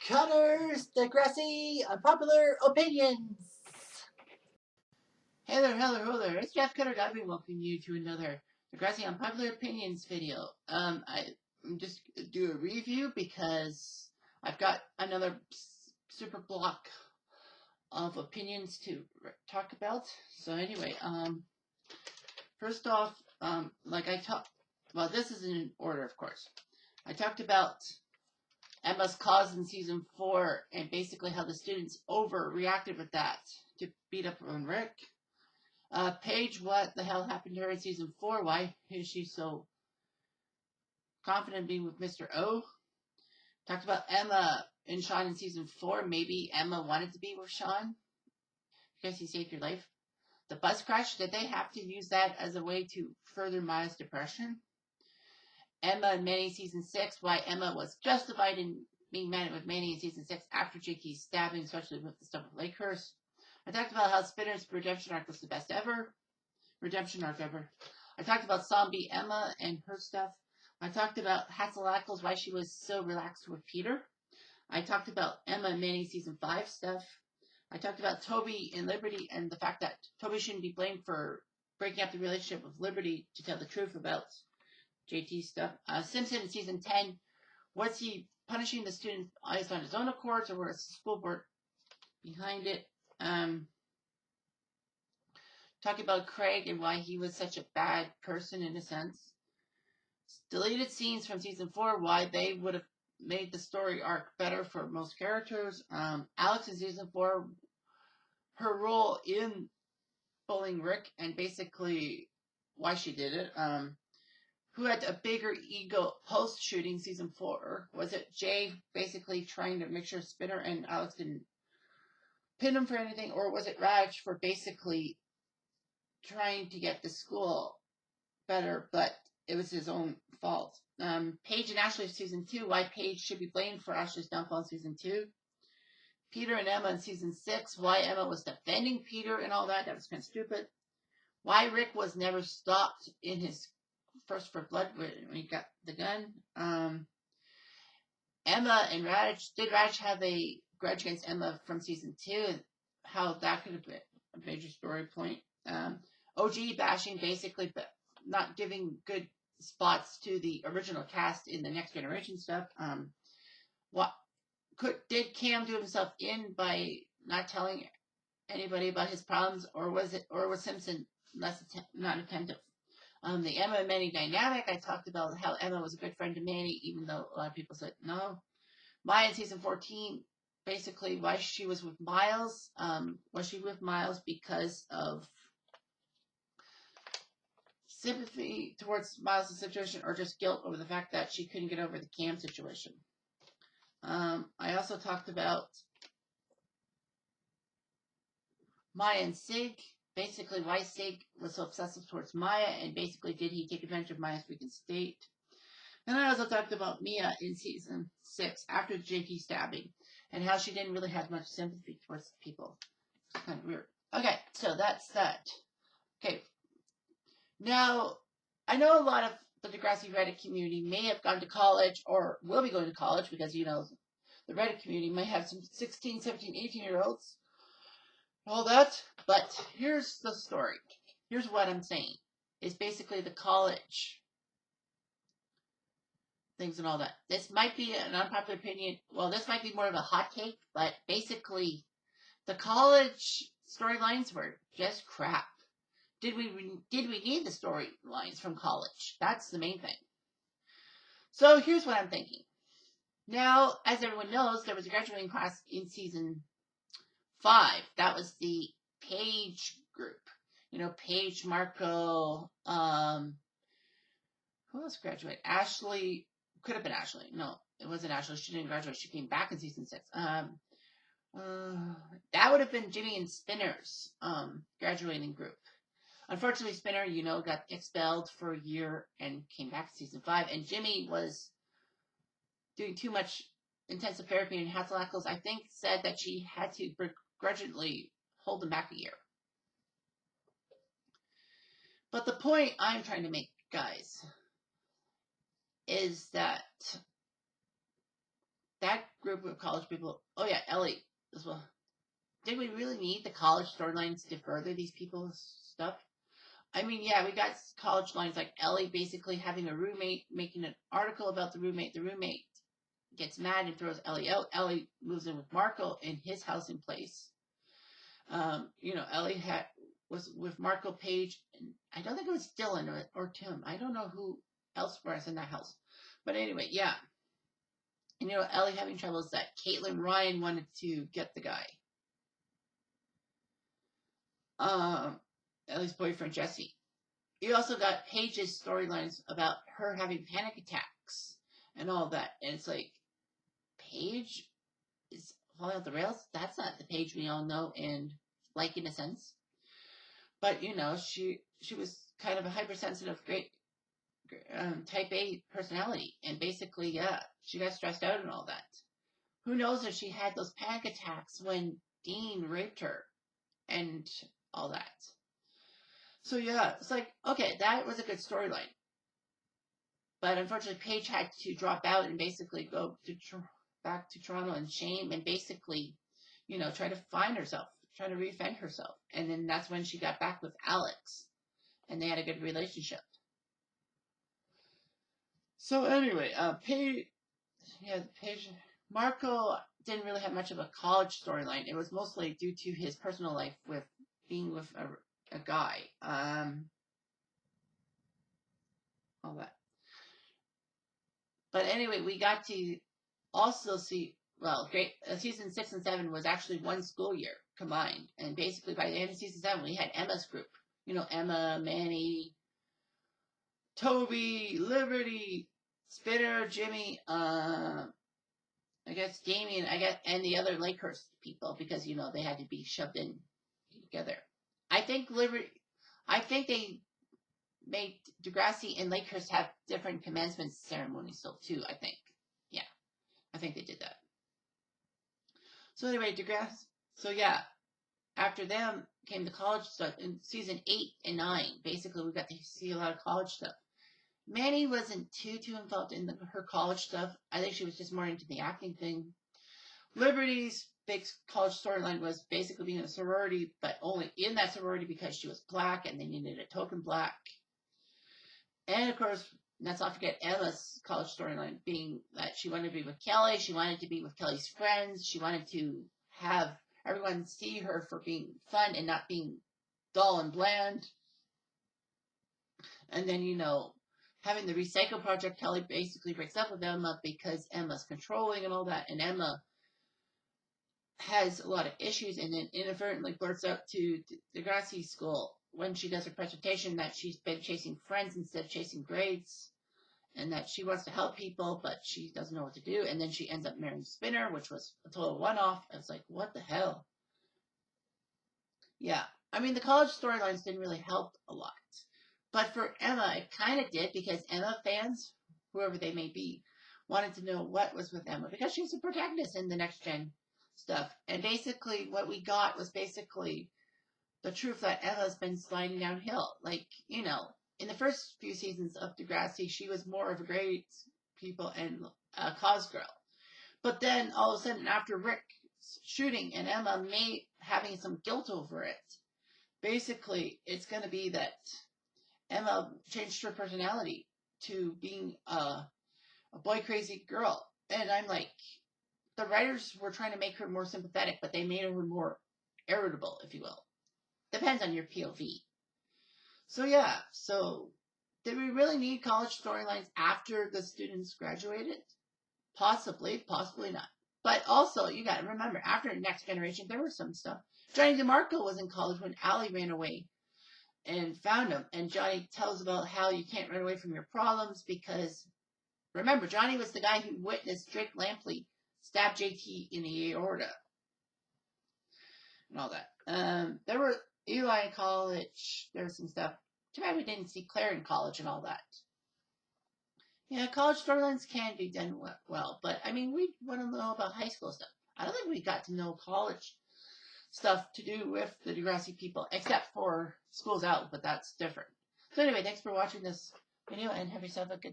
Cutters, Degrassi, Unpopular Opinions. Hey there, hello there. It's Jeff Cutter. I've been welcoming you to another Degrassi Unpopular Opinions video. I'm just do a review because I've got another super block of opinions to talk about. So anyway, first off, well, this is in order, of course. I talked about Emma's cause in season 4 and basically how the students overreacted with that to beat up on Rick. Paige, what the hell happened to her in season 4? Why is she so confident being with Mr. O? Talked about Emma and Sean in season 4. Maybe Emma wanted to be with Sean because he saved your life. The bus crash, did they have to use that as a way to further Maya's depression? Emma and Manny season 6, why Emma was justified in being mad with Manny in season 6 after Jakey's stabbing, especially with the stuff with Lakehurst. I talked about how Spinner's redemption arc was the best redemption arc ever. I talked about zombie Emma and her stuff. I talked about Hatzelackles, why she was so relaxed with Peter. I talked about Emma and Manny season 5 stuff. I talked about Toby and Liberty and the fact that Toby shouldn't be blamed for breaking up the relationship with Liberty to tell the truth about JT stuff. Simpson in season 10, was he punishing the students on his own accord, or was the school board behind it? Talking about Craig and why he was such a bad person in a sense. Deleted scenes from season 4, why they would have made the story arc better for most characters. Alex in season 4, her role in bullying Rick and basically why she did it. Who had a bigger ego post-shooting season 4? Was it Jay basically trying to make sure Spinner and Alex didn't pin him for anything, or was it Raj for basically trying to get the school better, but it was his own fault? Paige and Ashley season 2, why Paige should be blamed for Ashley's downfall in season 2. Peter and Emma in season 6, why Emma was defending Peter and all that was kind of stupid. Why Rick was never stopped in his first for blood when he got the gun. Emma and Raj, did Raj have a grudge against Emma from season 2? And how that could have been a major story point. OG bashing, basically, but not giving good spots to the original cast in the Next Generation stuff. Did Cam do himself in by not telling anybody about his problems, or was Simpson not attentive? The Emma and Manny dynamic, I talked about how Emma was a good friend to Manny, even though a lot of people said no. Maya in season 14, basically why she was with Miles. Was she with Miles because of sympathy towards Miles' situation, or just guilt over the fact that she couldn't get over the Cam situation? I also talked about Maya and Sig, basically why Sig was so obsessive towards Maya, and basically did he take advantage of Maya's weakened state? And I also talked about Mia in season 6 after the JP stabbing and how she didn't really have much sympathy towards people. It's kind of weird. Okay, so that's that. Okay, now I know a lot of the Degrassi Reddit community may have gone to college or will be going to college because, you know, the Reddit community may have some 16, 17, 18-year-olds. All that, but here's the story. Here's what I'm saying. Is basically the college things and all that. This might be an unpopular opinion. Well, this might be more of a hot take, but basically the college storylines were just crap. Did we need the storylines from college? That's the main thing. So here's what I'm thinking. Now, as everyone knows, there was a graduating class in season 5. That was the Paige group. You know, Paige, Marco, who else graduated? Ashley, could have been Ashley. No, it wasn't Ashley. She didn't graduate. She came back in season 6. That would have been Jimmy and Spinner's graduating group. Unfortunately, Spinner, you know, got expelled for a year and came back in season 5. And Jimmy was doing too much intensive therapy, and Hatzelackles, I think, said that she had to begrudgingly hold him back a year. But the point I'm trying to make, guys, is that that group of college people. Oh yeah, Ellie as well. Did we really need the college storylines to further these people's stuff? I mean, yeah, we got college lines like Ellie basically having a roommate, making an article about the roommate. The roommate gets mad and throws Ellie out. Ellie moves in with Marco in his house in place. Ellie was with Marco Page, and I don't think it was Dylan or Tim. I don't know who else was in that house. But anyway, yeah. And Ellie having troubles that Caitlin Ryan wanted to get the guy. Ellie's boyfriend Jesse. You also got Paige's storylines about her having panic attacks and all that. And it's like, Paige is falling off the rails? That's not the Paige we all know and like in a sense. But, she was kind of a hypersensitive, great type A personality. And basically, yeah, she got stressed out and all that. Who knows if she had those panic attacks when Dean raped her and all that. So yeah, it's like, okay, that was a good storyline. But unfortunately, Paige had to drop out and basically go back to Toronto in shame and basically, try to find herself, try to refend herself. And then that's when she got back with Alex. And they had a good relationship. So anyway, Paige, Marco didn't really have much of a college storyline. It was mostly due to his personal life with being with a guy. All that. But anyway, we got to also see, season 6 and 7 was actually one school year combined. And basically by the end of season 7, we had Emma's group. Emma, Manny, Toby, Liberty, Spitter, Jimmy, I guess Damien, and the other Lakehurst people because, they had to be shoved in together. I think they made Degrassi and Lakehurst have different commencement ceremonies still too, I think. Yeah, I think they did that. So anyway, Degrassi, so yeah, after them came the college stuff in season 8 and 9. Basically, we got to see a lot of college stuff. Manny wasn't too involved in her college stuff. I think she was just more into the acting thing. Liberty's big college storyline was basically being in a sorority, but only in that sorority because she was black and they needed a token black. And of course, let's not forget Emma's college storyline being that she wanted to be with Kelly. She wanted to be with Kelly's friends. She wanted to have everyone see her for being fun and not being dull and bland. And then, having the Recycle Project, Kelly basically breaks up with Emma because Emma's controlling and all that. And Emma has a lot of issues and then inadvertently blurts out to Degrassi school when she does her presentation that she's been chasing friends instead of chasing grades and that she wants to help people, but she doesn't know what to do. And then she ends up marrying Spinner, which was a total one-off. I was like, what the hell? Yeah. I mean, the college storylines didn't really help a lot. But for Emma, it kind of did because Emma fans, whoever they may be, wanted to know what was with Emma because she's a protagonist in the Next Gen stuff. And basically what we got was basically the truth that Emma's been sliding downhill. Like, in the first few seasons of Degrassi, she was more of a great people and a cause girl. But then all of a sudden after Rick's shooting and Emma having some guilt over it, basically it's going to be that Emma changed her personality to being a boy crazy girl. And I'm like, the writers were trying to make her more sympathetic, but they made her more irritable, if you will. Depends on your POV. So yeah, did we really need college storylines after the students graduated? Possibly, possibly not. But also, you got to remember, after Next Generation, there was some stuff. Johnny DeMarco was in college when Allie ran away and found him. And Johnny tells about how you can't run away from your problems because, remember, Johnny was the guy who witnessed Drake Lampley stab JT in the aorta. And all that. There were Eli in college. There was some stuff. Too bad we didn't see Claire in college and all that. Yeah, college storylines can be done well. But, I mean, we want to know about high school stuff. I don't think we got to know college stuff to do with the Degrassi people, except for School's Out, but that's different. So anyway, thanks for watching this video, and have yourself a good